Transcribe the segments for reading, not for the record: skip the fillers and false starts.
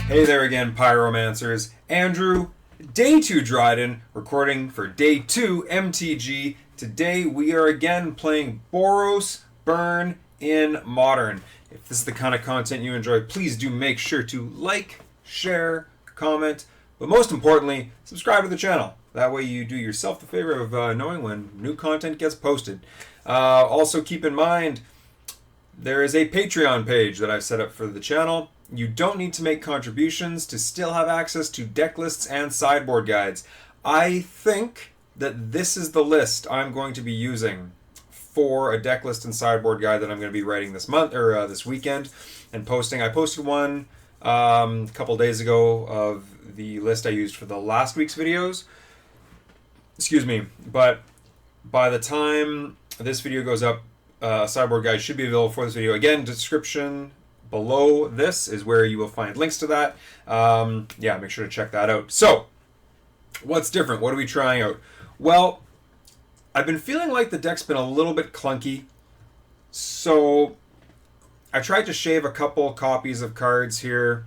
Hey there again, Pyromancers. Andrew, day 2 Dryden, recording for day 2 MTG. Today we are again playing Boros Burn in Modern. If this is the kind of content you enjoy, please do make sure to like, share, comment, but most importantly, subscribe to the channel. That way you do yourself the favor of knowing when new content gets posted. Also keep in mind, there is a Patreon page that I've set up for the channel. You don't need to make contributions to still have access to deck lists and sideboard guides. I think that this is the list I'm going to be using for a deck list and sideboard guide that I'm going to be writing this month or this weekend and posting. I posted one a couple days ago of the list I used for the last week's videos. Excuse me, but by the time this video goes up, a sideboard guide should be available for this video. Again, description below this is where you will find links to that. Yeah, make sure to check that out. So, what's different? What are we trying out? Well, I've been feeling like the deck's been a little bit clunky, so I tried to shave a couple copies of cards here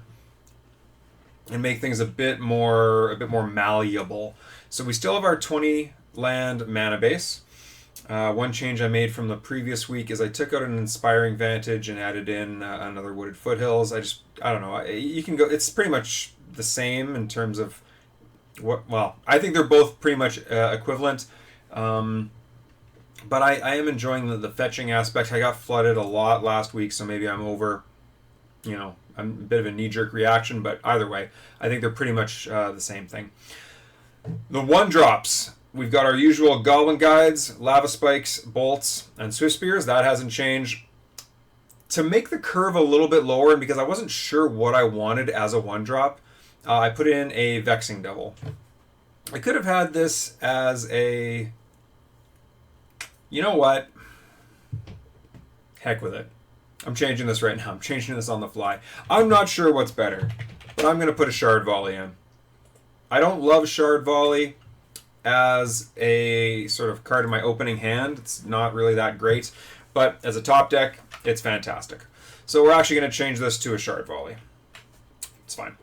and make things a bit more malleable. So we still have our 20 land mana base. One change I made from the previous week is I took out an Inspiring Vantage and added in another Wooded Foothills. I don't know. You can go. It's pretty much the same in terms of what. Well, I think they're both pretty much equivalent. But I am enjoying the fetching aspect. I got flooded a lot last week, so maybe I'm over. I'm a bit of a knee-jerk reaction, but either way, I think they're pretty much the same thing. The 1-drops. We've got our usual Goblin Guides, Lava Spikes, Bolts, and Swift Spears. That hasn't changed. To make the curve a little bit lower, and because I wasn't sure what I wanted as a 1-drop, I put in a Vexing Devil. I could have had this as a... You know what? Heck with it. I'm changing this right now. I'm changing this on the fly. I'm not sure what's better, but I'm going to put a Shard Volley in. I don't love Shard Volley as a sort of card in my opening hand. It's not really that great, but as a top deck, it's fantastic. So we're actually going to change this to a Shard Volley. It's fine.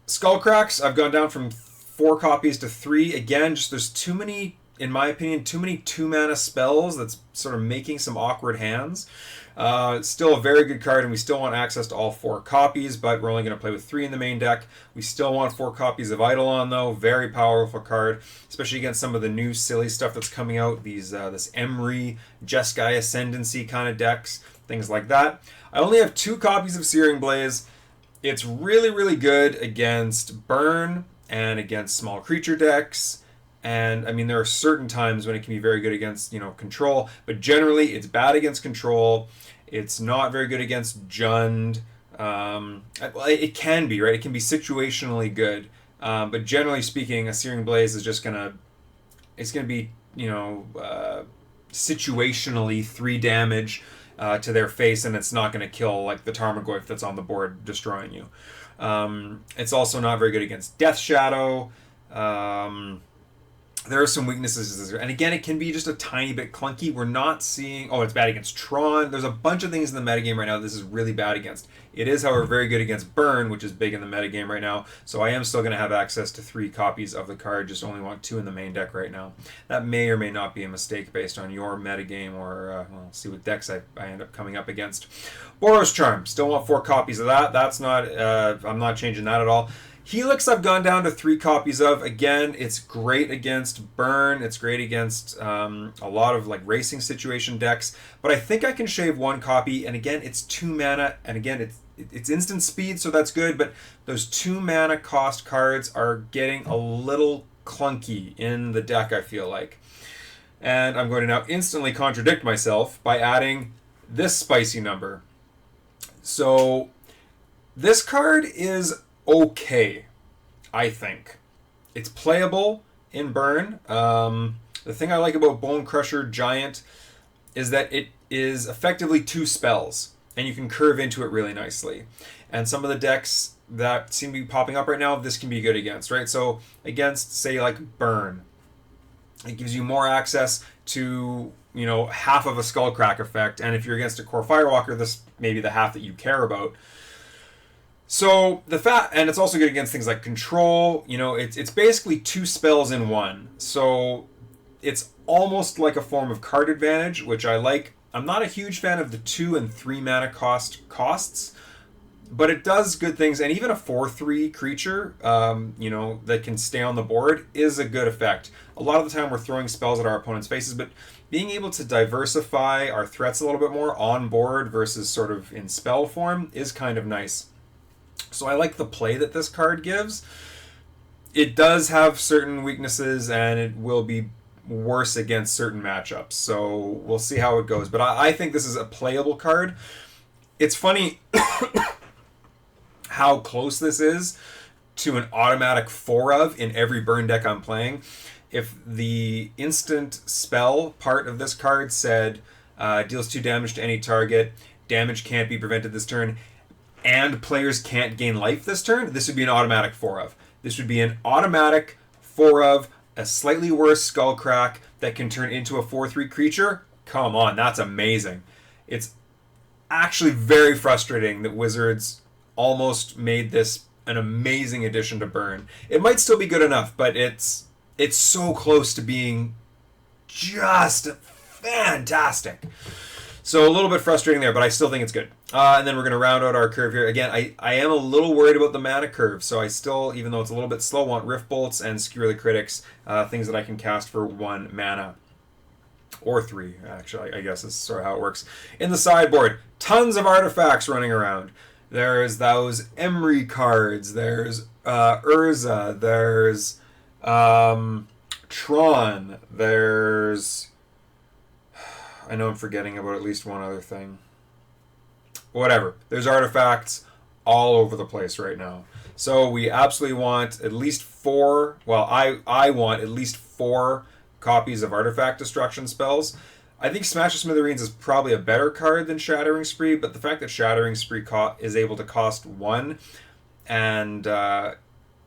Skullcracks, I've gone down from 4 copies to 3. Again, just there's too many, in my opinion, too many 2-mana spells that's sort of making some awkward hands. It's still a very good card, and we still want access to all 4 copies, but we're only going to play with 3 in the main deck. We still want 4 copies of Eidolon, though. Very powerful card, especially against some of the new silly stuff that's coming out. These this Emry, Jeskai Ascendancy kind of decks, things like that. I only have 2 copies of Searing Blaze. It's really, really good against Burn and against small creature decks. And, I mean, there are certain times when it can be very good against, control. But generally, it's bad against control. It's not very good against Jund. It can be, right? It can be situationally good. But generally speaking, a Searing Blaze is just going to... It's going to be, situationally 3 damage to their face. And it's not going to kill, like, the Tarmogoyf that's on the board destroying you. It's also not very good against Death Shadow. There are some weaknesses, and again, it can be just a tiny bit clunky. We're not seeing... Oh, it's bad against Tron. There's a bunch of things in the metagame right now this is really bad against. It is, however, very good against Burn, which is big in the metagame right now, so I am still going to have access to 3 copies of the card, just only want 2 in the main deck right now. That may or may not be a mistake based on your metagame, or we'll see what decks I end up coming up against. Boros Charm, still want 4 copies of that. That's not... I'm not changing that at all. Helix I've gone down to 3 copies of. Again, it's great against Burn. It's great against a lot of like racing situation decks. But I think I can shave 1 copy. And again, it's 2 mana. And again, it's instant speed, so that's good. But those 2 mana cost cards are getting a little clunky in the deck, I feel like. And I'm going to now instantly contradict myself by adding this spicy number. So this card is... okay, I think. It's playable in Burn. The thing I like about Bone Crusher Giant is that it is effectively 2 spells, and you can curve into it really nicely. And some of the decks that seem to be popping up right now, this can be good against, right? So against, say, like Burn, it gives you more access to, half of a Skullcrack effect, and if you're against a Core Firewalker, this maybe the half that you care about. So and it's also good against things like control. You know, it's basically 2 spells in one. So it's almost like a form of card advantage, which I like. I'm not a huge fan of the 2 and 3 mana costs, but it does good things. And even a 4/3 creature, you know, that can stay on the board is a good effect. A lot of the time we're throwing spells at our opponent's faces, but being able to diversify our threats a little bit more on board versus sort of in spell form is kind of nice. So I like the play that this card gives. It does have certain weaknesses, and it will be worse against certain matchups. So we'll see how it goes. But I think this is a playable card. It's funny how close this is to an automatic 4 of in every burn deck I'm playing. If the instant spell part of this card said deals 2 damage to any target, damage can't be prevented this turn, and players can't gain life this turn, this would be an automatic 4 of. This would be an automatic 4 of, a slightly worse Skullcrack that can turn into a 4/3 creature. Come on, that's amazing. It's actually very frustrating that Wizards almost made this an amazing addition to Burn. It might still be good enough, but it's so close to being just fantastic. So a little bit frustrating there, but I still think it's good. And then we're going to round out our curve here. Again, I am a little worried about the mana curve, so I still, even though it's a little bit slow, want Rift Bolts and Skewer the Critics, things that I can cast for 1 mana. Or 3, actually, I guess is sort of how it works. In the sideboard, tons of artifacts running around. There's those Emery cards, there's Urza, there's Tron, there's... I know I'm forgetting about at least one other thing. Whatever. There's artifacts all over the place right now. So we absolutely want at least 4... Well, I want at least 4 copies of artifact destruction spells. I think Smash the Smithereens is probably a better card than Shattering Spree, but the fact that Shattering Spree is able to cost 1 and...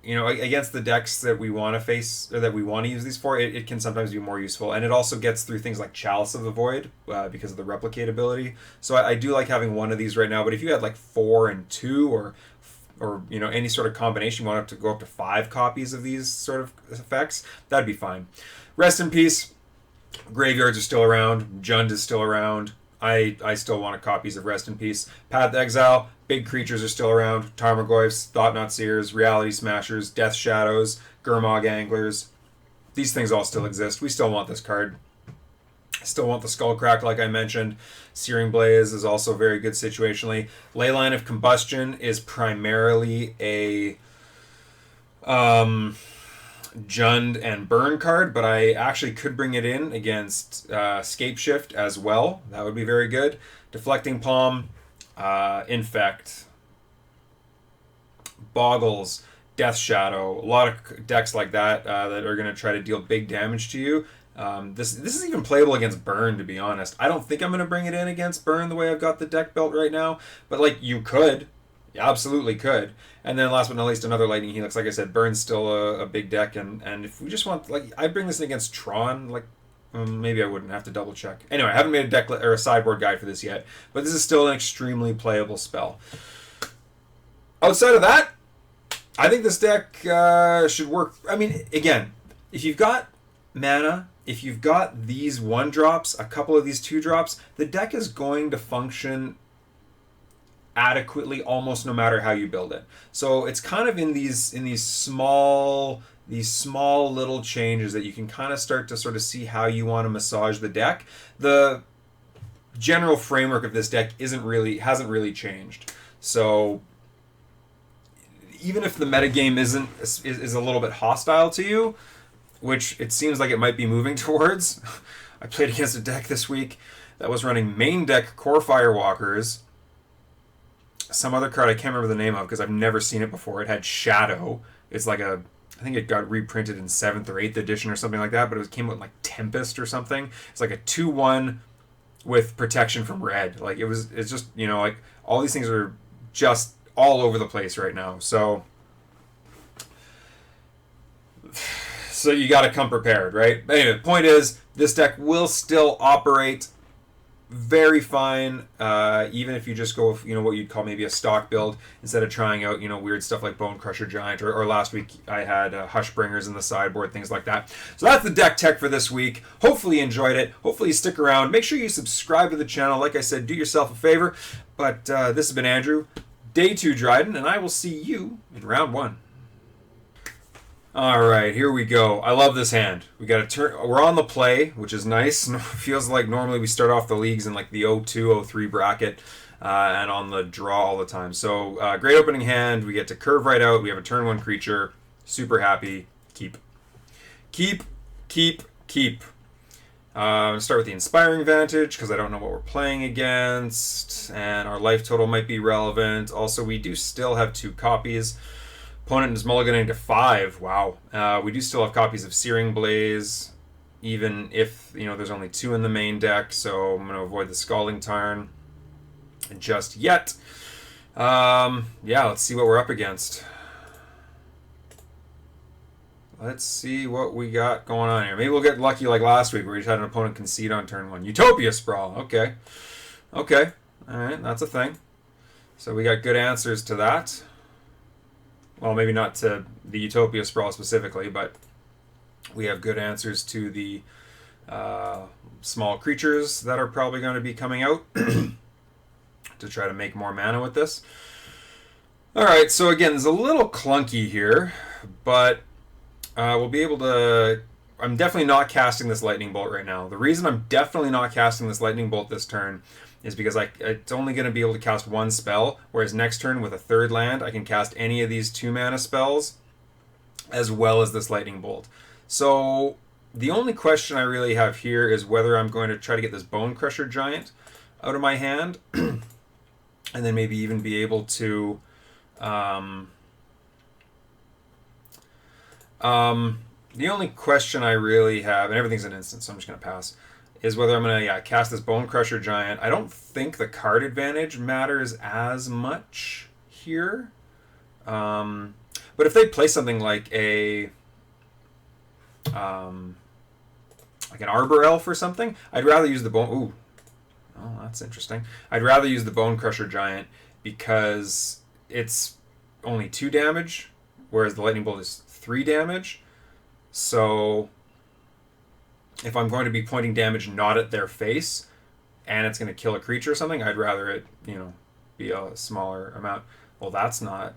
you know, against the decks that we want to face, or that we want to use these for, it can sometimes be more useful. And it also gets through things like Chalice of the Void because of the replicate ability. So I do like having 1 of these right now. But if you had like 4 and 2 or you know, any sort of combination, you want to go up to 5 copies of these sort of effects, that'd be fine. Rest in peace. Graveyards are still around. Jund is still around. I still want copies of Rest in Peace. Path to Exile, big creatures are still around. Tarmogoyfs, Thought-Knot Seers, Reality Smashers, Death Shadows, Gurmag Anglers. These things all still exist. We still want this card. Still want the Skullcrack, like I mentioned. Searing Blaze is also very good situationally. Leyline of Combustion is primarily a Jund and Burn card, but I actually could bring it in against Scapeshift as well. That would be very good. Deflecting Palm, Infect, Boggles, Death Shadow, a lot of decks like that that are going to try to deal big damage to you. This is even playable against Burn, to be honest. I don't think I'm going to bring it in against Burn the way I've got the deck built right now, but like you could. You absolutely could. And then last but not least, another Lightning Helix. Like I said, Burn's still a big deck, and if we just want, like, I bring this in against Tron, like, maybe I wouldn't have to double check. Anyway, I haven't made a deck or a sideboard guide for this yet, but this is still an extremely playable spell. Outside of that, I think this deck should work. I mean, again, if you've got mana, if you've got these 1-drops, a couple of these 2-drops, the deck is going to function adequately almost no matter how you build it. So it's kind of in these small little changes that you can kind of start to sort of see how you want to massage the deck. The general framework of this deck hasn't really changed. So even if the metagame is a little bit hostile to you, which it seems like it might be moving towards. I played against a deck this week that was running main deck Core Firewalkers, some other card I can't remember the name of because I've never seen it before. It had Shadow. It's like I think it got reprinted in 7th or 8th edition or something like that, but it came with like Tempest or something. It's like a 2/1 with protection from red. Like it's just, you know, like all these things are just all over the place right now. So you got to come prepared, right? But anyway, the point is, this deck will still operate very fine, even if you just go with, what you'd call maybe a stock build instead of trying out, weird stuff like Bone Crusher Giant, or last week I had Hushbringers in the sideboard, things like that. So that's the deck tech for this week. Hopefully you enjoyed it. Hopefully you stick around. Make sure you subscribe to the channel. Like I said, do yourself a favor. But this has been Andrew, Day 2 Dryden, and I will see you in round 1. All right, here we go. I love this hand. We got a turn. We're on the play, which is nice. Feels like normally we start off the leagues in like the 0-2, 0-3 bracket, and on the draw all the time. So great opening hand. We get to curve right out. We have a turn 1 creature. Super happy. Keep. I'm gonna start with the Inspiring Vantage because I don't know what we're playing against, and our life total might be relevant. Also, we do still have 2 copies. Opponent is mulliganing to 5. Wow. We do still have copies of Searing Blaze, even if there's only 2 in the main deck. So I'm going to avoid the Scalding Tarn just yet. Yeah, let's see what we're up against. Let's see what we got going on here. Maybe we'll get lucky like last week where we just had an opponent concede on turn 1. Utopia Sprawl. Okay. All right, that's a thing. So we got good answers to that. Well, maybe not to the Utopia Sprawl specifically, but we have good answers to the small creatures that are probably going to be coming out to try to make more mana with this. All right, so again, it's a little clunky here, but we'll be able to... I'm definitely not casting this Lightning Bolt right now. The reason I'm definitely not casting this Lightning Bolt this turn is because it's only going to be able to cast 1 spell, whereas next turn with a 3rd land, I can cast any of these 2-mana spells as well as this Lightning Bolt. So the only question I really have here is whether I'm going to try to get this Bone Crusher Giant out of my hand and then maybe even be able to... the only question I really have, and everything's an instant, so I'm just going to pass, is whether I'm going to cast this Bone Crusher Giant. I don't think the card advantage matters as much here. But if they play something like an Arbor Elf or something, I'd rather use the Bone... Ooh. Oh, that's interesting. I'd rather use the Bone Crusher Giant because it's only 2 damage, whereas the Lightning Bolt is 3 damage. So... if I'm going to be pointing damage not at their face and it's going to kill a creature or something, I'd rather it, be a smaller amount. Well, that's not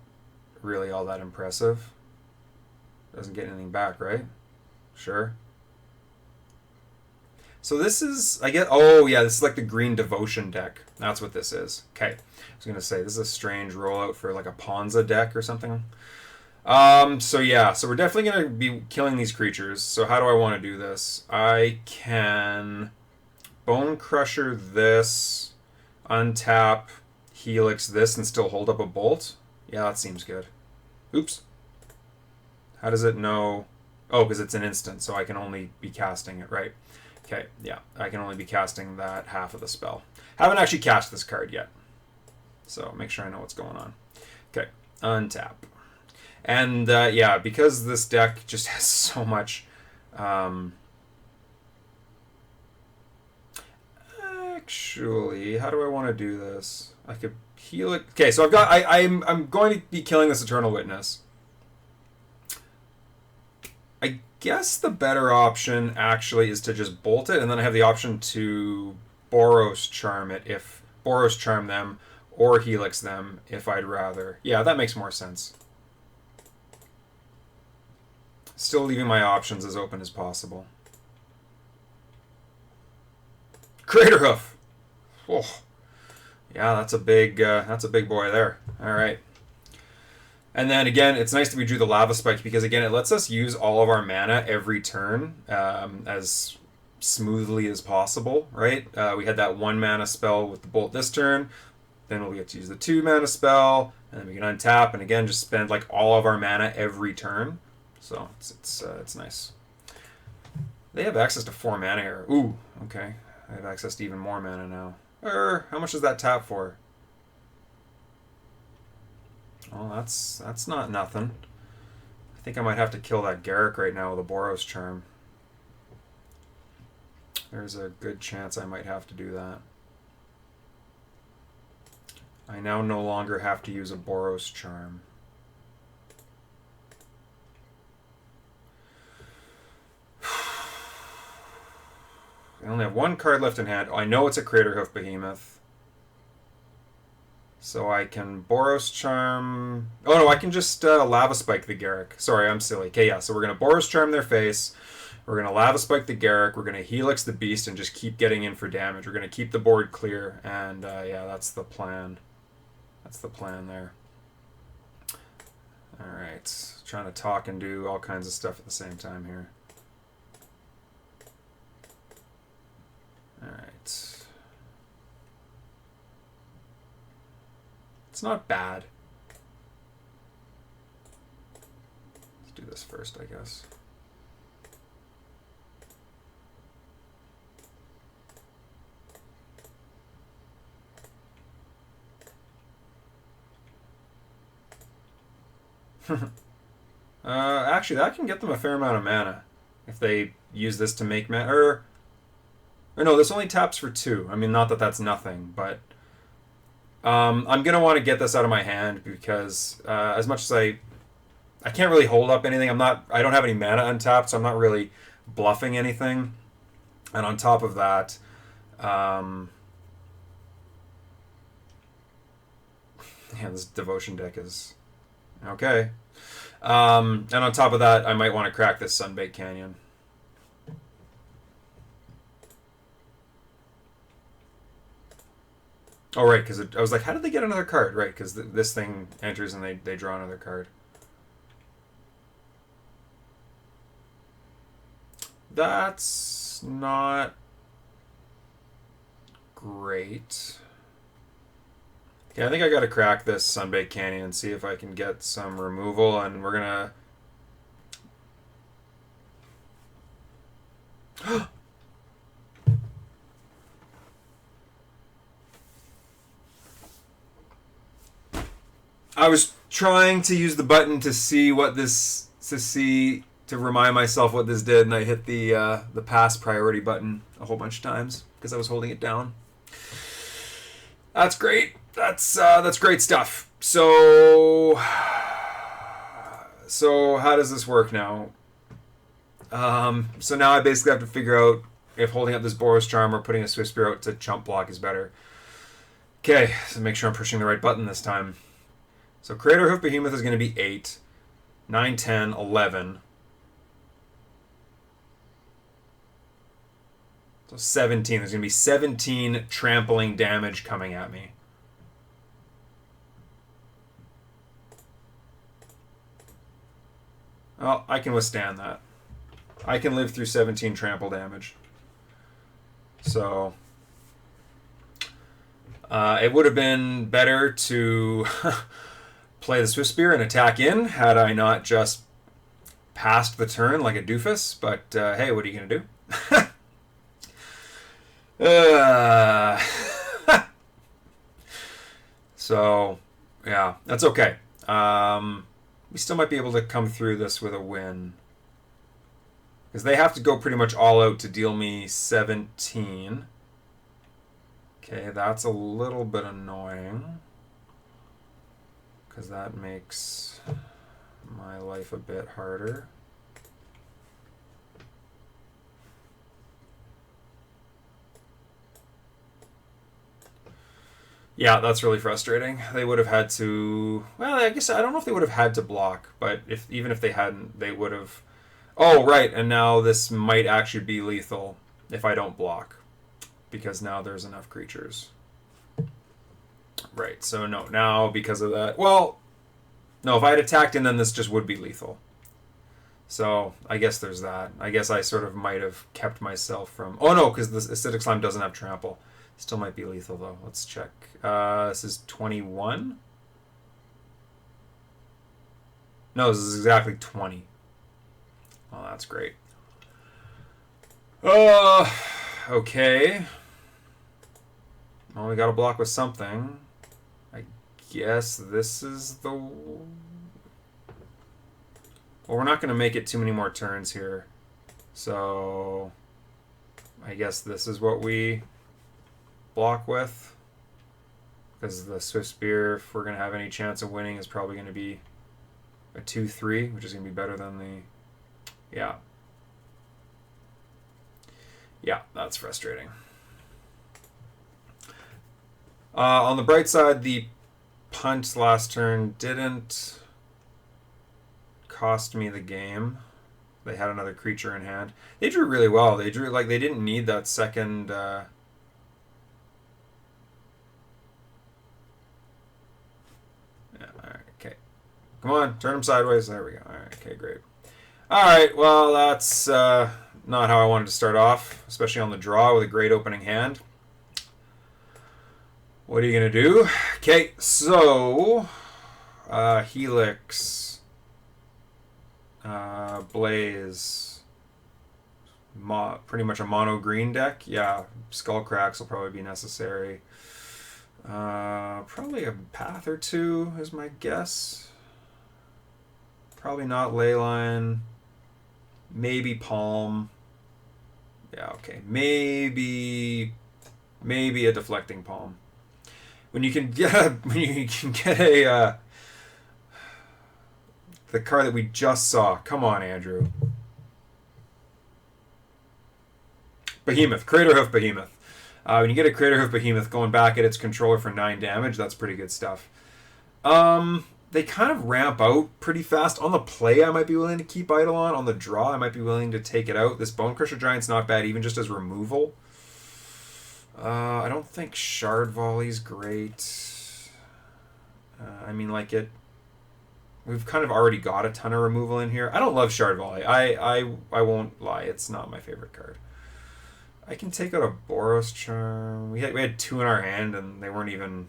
really all that impressive. Doesn't get anything back, right? Sure. So this is, I get, oh yeah, this is like the Green Devotion deck. That's what this is. Okay. I was going to say, this is a strange rollout for like a Ponza deck or something. So yeah, so we're definitely going to be killing these creatures. So how do I want to do this? I can Bone Crusher this, untap, Helix this, and still hold up a Bolt. Yeah, that seems good. Oops. How does it know? Oh, because it's an instant, so I can only be casting it, right? Okay, yeah, I can only be casting that half of the spell. Haven't actually cast this card yet, so make sure I know what's going on. Okay, untap. And yeah, because this deck just has so much... actually, how do I want to do this? I could heal it. Okay, so I've got... I'm going to be killing this Eternal Witness. I guess the better option actually is to just bolt it, and then I have the option to Boros Charm it if... Boros Charm them, or Helix them if I'd rather. Yeah, that makes more sense. Still leaving my options as open as possible. Craterhoof! Oh. Yeah, that's a big boy there. All right. And then again, it's nice that we drew the Lava Spike because again, it lets us use all of our mana every turn as smoothly as possible, right? We had that 1 mana spell with the Bolt this turn. Then we'll get to use the 2 mana spell, and then we can untap and again just spend like all of our mana every turn. So it's nice. They have access to 4 mana here. Ooh, okay. I have access to even more mana now. How much does that tap for? Oh, that's not nothing. I think I might have to kill that Garruk right now with a Boros Charm. There's a good chance I might have to do that. I now no longer have to use a Boros charm. I only have one card left in hand. Oh, I know it's a Craterhoof Behemoth. So I can Boros Charm... Oh no, I can just Lava Spike the Garruk. Sorry, I'm silly. Okay, yeah, so we're going to Boros Charm their face. We're going to Lava Spike the Garruk. We're going to Helix the Beast and just keep getting in for damage. We're going to keep the board clear. And yeah, that's the plan. That's the plan there. Alright. Trying to talk and do all kinds of stuff at the same time here. Alright. It's not bad. Let's do this first, I guess. Actually, that can get them a fair amount of mana if they use this to make mana. Or no, this only taps for 2. I mean, not that that's nothing, but I'm gonna want to get this out of my hand because as much as I can't really hold up anything. I don't have any mana untapped, so I'm not really bluffing anything. And on top of that, yeah, this devotion deck is okay. And on top of that, I might want to crack this Sunbaked Canyon. Oh, right, because I was like, how did they get another card? Right, because this thing enters and they draw another card. That's not great. Okay, I think I got to crack this Sunbaked Canyon and see if I can get some removal, and we're gonna... I was trying to use the button to see what this... to remind myself what this did, and I hit the pass priority button a whole bunch of times because I was holding it down. That's great. That's great stuff. So how does this work now? So now I basically have to figure out if holding up this Boros Charm or putting a Swift Spear out to chump block is better. Okay, so make sure I'm pushing the right button this time. So Craterhoof Behemoth is going to be 8, 9, 10, 11. So 17. There's going to be 17 trampling damage coming at me. Well, I can withstand that. I can live through 17 trample damage. So it would have been better to play the Swift Spear and attack in had I not just passed the turn like a doofus. But hey, what are you going to do? So, yeah, that's okay. We still might be able to come through this with a win. Because they have to go pretty much all out to deal me 17. Okay, that's a little bit annoying. Because that makes my life a bit harder. Yeah, that's really frustrating. They would have had to... Well, I guess I don't know if they would have had to block, but even if they hadn't, they would have... Oh, right, and now this might actually be lethal if I don't block, because now there's enough creatures. Right, so no, now because of that... Well, no, if I had attacked in, then this just would be lethal. So I guess there's that. I guess I sort of might have kept myself from... Oh, no, because the Acidic Slime doesn't have trample. Still might be lethal, though. Let's check. This is 21? No, this is exactly 20. Oh, that's great. Okay. Well, we got to block with something. I guess this is the... Well, we're not going to make it too many more turns here. So I guess this is what we... block with. because the Swift Spear, if we're going to have any chance of winning, is probably going to be a 2-3, which is going to be better than the... Yeah. Yeah, that's frustrating. On the bright side, the punt last turn didn't cost me the game. They had another creature in hand. They drew really well. They drew, like, they didn't need that second... Yeah, alright, okay. Come on, turn them sideways. There we go. Alright, okay, great. Alright, well, that's not how I wanted to start off, especially on the draw with a great opening hand. What are you going to do? Okay, so... Helix... Blaze, pretty much a mono green deck. Yeah, Skull Cracks will probably be necessary. Probably a path or two is my guess. Probably not Leyline. Maybe Palm. Yeah, okay. Maybe a Deflecting Palm. When you can get a the card that we just saw. Come on, Andrew. Behemoth. Craterhoof Behemoth. When you get a Craterhoof Behemoth going back at its controller for 9 damage, that's pretty good stuff. They kind of ramp out pretty fast. On the play, I might be willing to keep Eidolon. On the draw, I might be willing to take it out. This Bone Crusher Giant's not bad, even just as removal. I don't think Shard Volley's great. I mean, like, we've kind of already got a ton of removal in here. I don't love Shard Volley. I won't lie. It's not my favorite card. I can take out a Boros Charm. We had 2 in our hand, and they weren't even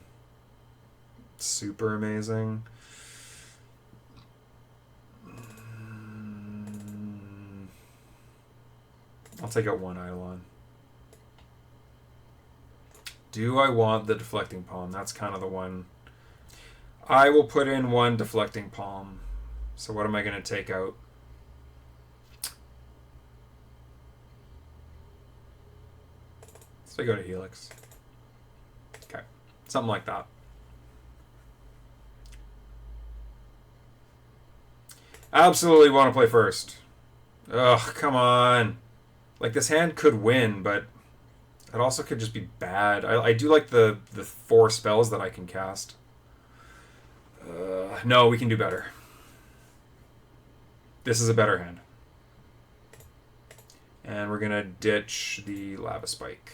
super amazing. I'll take out 1 Eidolon. Do I want the Deflecting Palm? That's kind of the one... I will put in 1 Deflecting Palm. So what am I going to take out? So I go to Helix. Okay. Something like that. Absolutely want to play first. Ugh, come on. Like, this hand could win, but it also could just be bad. I do like the 4 spells that I can cast. No, we can do better. This is a better hand. And we're going to ditch the Lava Spike.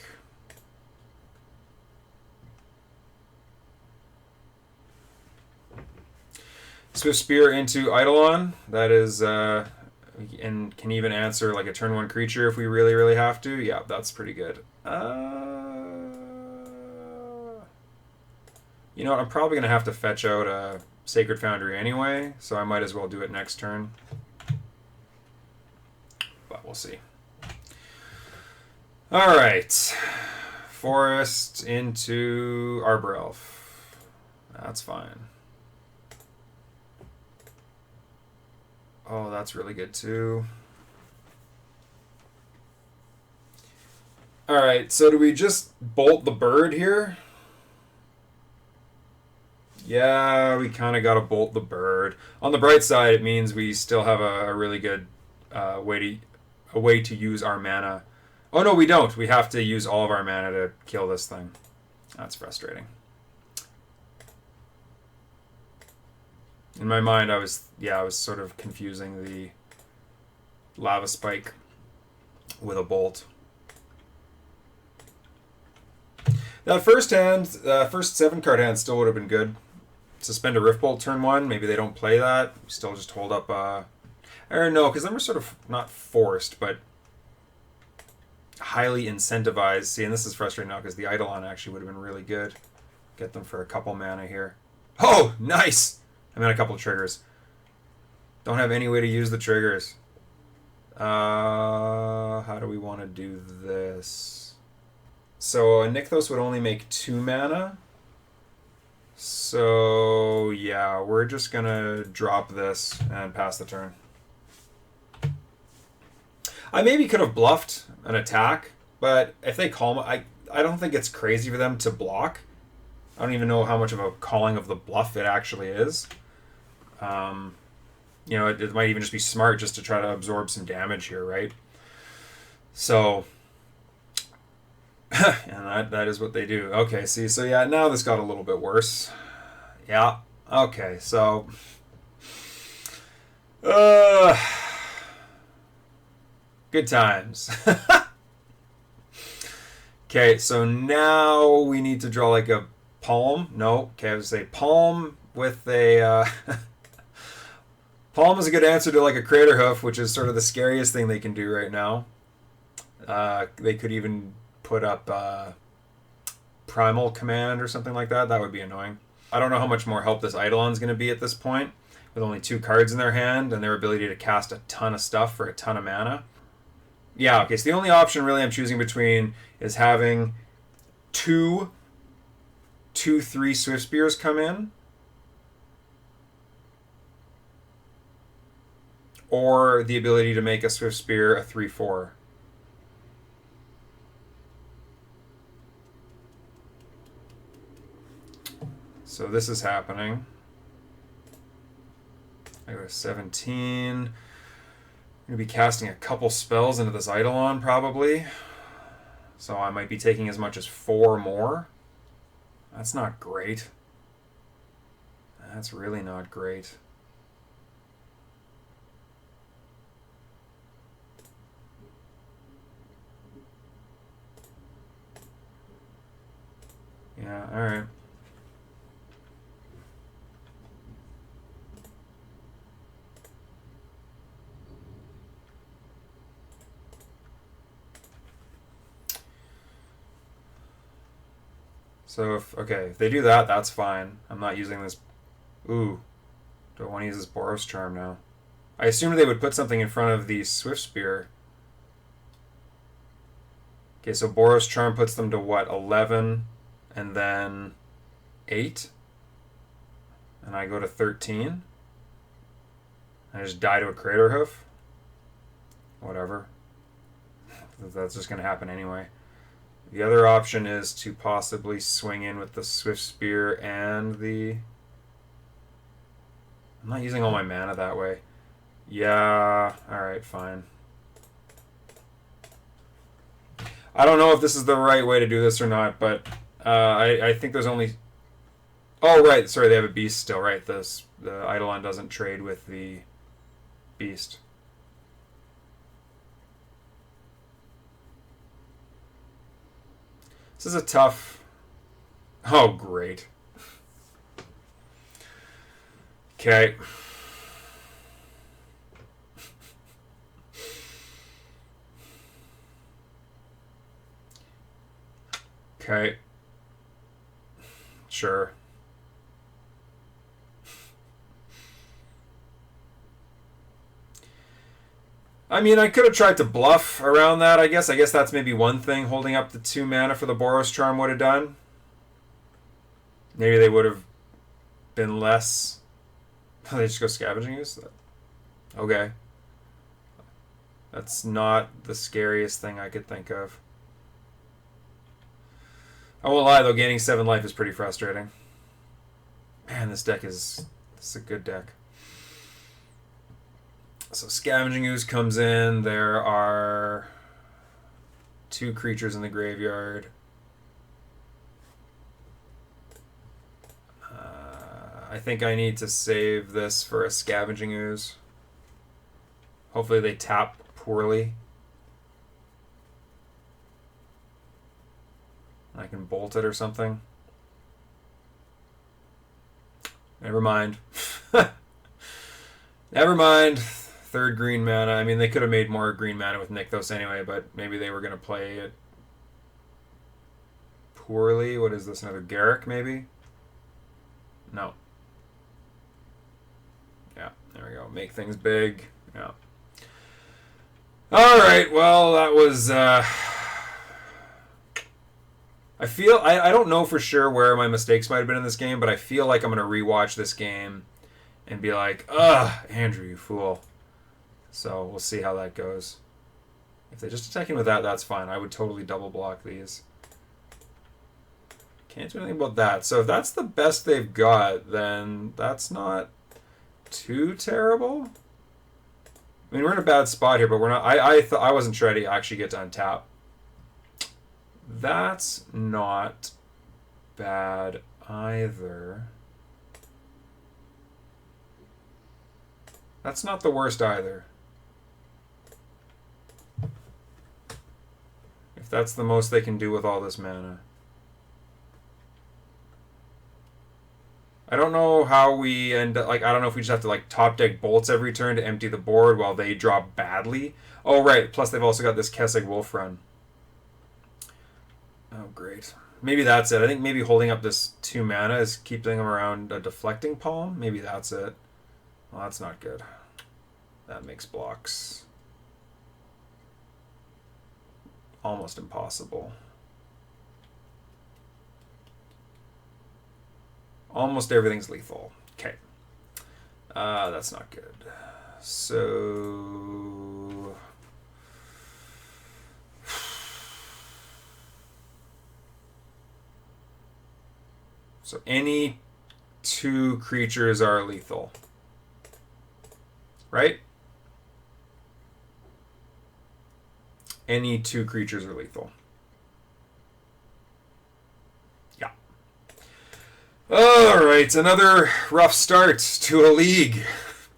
Swift Spear into Eidolon. That is, and can even answer like a turn 1 creature if we really, really have to. Yeah, that's pretty good. You know what, I'm probably going to have to fetch out a Sacred Foundry anyway, so I might as well do it next turn. But we'll see. Alright. Forest into Arbor Elf. That's fine. Oh, that's really good too. Alright, so do we just bolt the bird here? Yeah, we kind of got to bolt the bird. On the bright side, it means we still have a really good way to use our mana. Oh, no, we don't. We have to use all of our mana to kill this thing. That's frustrating. In my mind, I was sort of confusing the Lava Spike with a bolt. That first hand, first 7-card hand still would have been good. Suspend a Riftbolt turn 1. Maybe they don't play that. We still just hold up... or no, because then we're sort of not forced, but highly incentivized. See, and this is frustrating now because the Eidolon actually would have been really good. Get them for a couple mana here. Oh, nice! I meant a couple triggers. Don't have any way to use the triggers. How do we want to do this? So a Nykthos would only make 2 mana. So yeah, we're just gonna drop this and pass the turn. I maybe could have bluffed an attack, but if they call me, I don't think it's crazy for them to block. I don't even know how much of a calling of the bluff it actually is. You know, it might even just be smart just to try to absorb some damage here, right? So, and that is what they do. Okay, see, so yeah, now this got a little bit worse. Yeah, okay, so... good times. Okay, so now we need to draw like a palm. No, okay, I would say palm with a... palm is a good answer to like a crater hoof, which is sort of the scariest thing they can do right now. They could even put up primal command or something like that. That would be annoying. I don't know how much more help this Eidolon's going to be at this point, with only 2 cards in their hand and their ability to cast a ton of stuff for a ton of mana. Yeah, okay, so the only option really I'm choosing between is having 2 2/3 Swift Spears come in, or the ability to make a Swift Spear a 3/4. So this is happening. I go to 17. I'm going to be casting a couple spells into this Eidolon, probably. So I might be taking as much as 4 more. That's not great. That's really not great. Yeah, alright. So if they do that, that's fine. I'm not using this. Ooh, do I want to use this Boros Charm now? I assumed they would put something in front of the Swift Spear. Okay, so Boros Charm puts them to what, 11, and then 8, and I go to 13. I just die to a Crater Hoof. Whatever. That's just going to happen anyway. The other option is to possibly swing in with the Swift Spear and the... I'm not using all my mana that way. Yeah, alright, fine. I don't know if this is the right way to do this or not, but I think there's only... Oh, right, sorry, they have a beast still, right. The Eidolon doesn't trade with the beast. This is a tough... Oh, great. Okay. Okay. Sure. I mean, I could have tried to bluff around that, I guess. I guess that's maybe one thing holding up the 2 mana for the Boros Charm would have done. Maybe they would have been less... They just go Scavenging Ooze? Okay. That's not the scariest thing I could think of. I won't lie, though, gaining 7 life is pretty frustrating. Man, this deck is... This is a good deck. So Scavenging Ooze comes in. There are 2 creatures in the graveyard. I think I need to save this for a Scavenging Ooze. Hopefully they tap poorly. I can bolt it or something. Never mind. Never mind. 3rd green mana. I mean, they could have made more green mana with Nykthos anyway, but maybe they were going to play it poorly. What is this? Another Garruk, maybe? No. Yeah, there we go. Make things big. Yeah. Alright, well, that was... I feel... I don't know for sure where my mistakes might have been in this game, but I feel like I'm going to rewatch this game and be like, ugh, Andrew, you fool. So we'll see how that goes. If they just attack him with that, that's fine. I would totally double block these. Can't do anything about that. So if that's the best they've got, then that's not too terrible. I mean, we're in a bad spot here, but we're not. I wasn't sure to actually get to untap. That's not bad either. That's not the worst either. If that's the most they can do with all this mana. I don't know how we end up, like, I don't know if we just have to, like, top deck bolts every turn to empty the board while they draw badly. Oh, right. Plus, they've also got this Kessig Wolf Run. Oh, great. Maybe that's it. I think maybe holding up this 2 mana is keeping them around a deflecting palm. Maybe that's it. Well, that's not good. That makes blocks almost impossible. Almost everything's lethal. Okay. That's not good. So... So any 2 creatures are lethal. Right? Any 2 creatures are lethal. Yeah. Alright, another rough start to a league,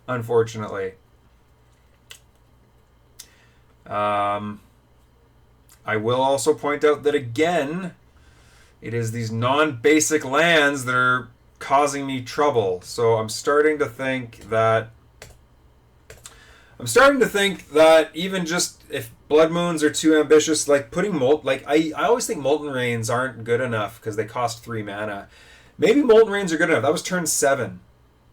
unfortunately. I will also point out that, again, it is these non-basic lands that are causing me trouble. So I'm starting to think that even just if Blood Moons are too ambitious, like putting I always think Molten Rains aren't good enough because they cost 3 mana. Maybe Molten Rains are good enough. That was turn 7,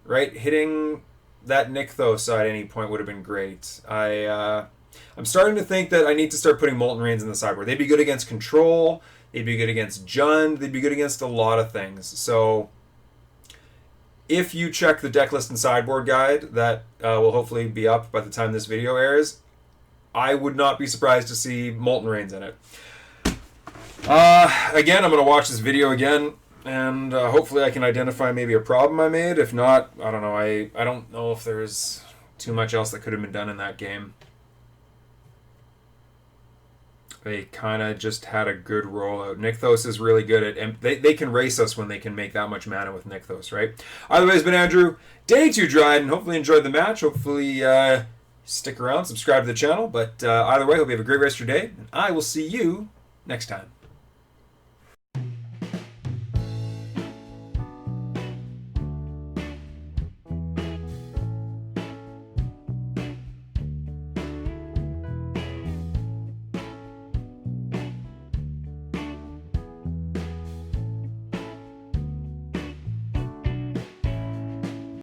right? Hitting that Nykthos at any point would have been great. I'm starting to think that I need to start putting Molten Rains in the sideboard. They'd be good against Control. They'd be good against Jund. They'd be good against a lot of things. So if you check the deck list and sideboard guide that will hopefully be up by the time this video airs, I would not be surprised to see Molten Rains in it. Again, I'm going to watch this video again, and hopefully I can identify maybe a problem I made. If not, I don't know. I don't know if there's too much else that could have been done in that game. They kind of just had a good rollout. Nykthos is really good at... And they can race us when they can make that much mana with Nykthos, right? Either way, it's been Andrew. Day 2 dried, and hopefully enjoyed the match. Hopefully stick around, subscribe to the channel. But either way, hope you have a great rest of your day. And I will see you next time.